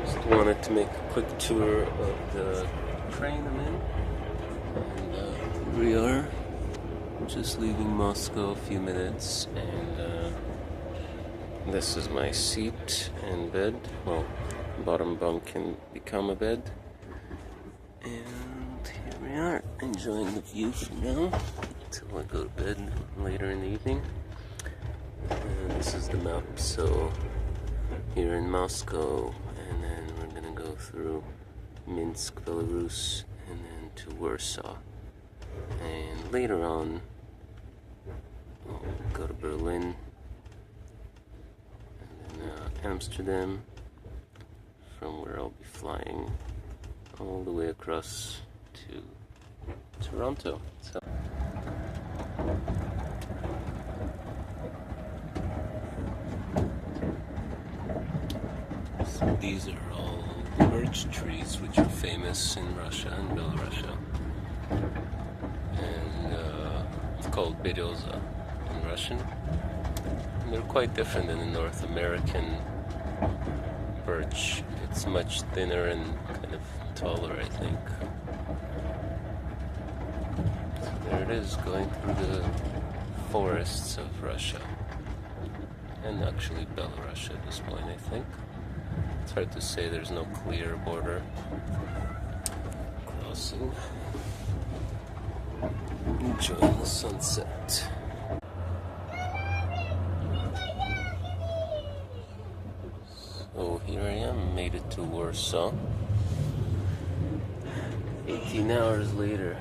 Just wanted to make a quick tour of the train I'm in. And here we are, just leaving Moscow a few minutes, and this is my seat and bed. Well, bottom bunk can become a bed. And here we are, enjoying the view for now, until I go to bed later in the evening. And this is the map, so here in Moscow, and then we're gonna go through Minsk, Belarus, and then to Warsaw. And later on, we'll go to Berlin, and then Amsterdam, from where I'll be flying all the way across to Toronto. So these are all birch trees, which are famous in Russia and Belarus. And it's called bereza in Russian. And they're quite different than the North American birch. It's much thinner and kind of taller, I think. So there it is, going through the forests of Russia. And actually Belarus at this point, I think. It's hard to say, there's no clear border crossing. Enjoying the sunset. So here I am, made it to Warsaw. 18 hours later.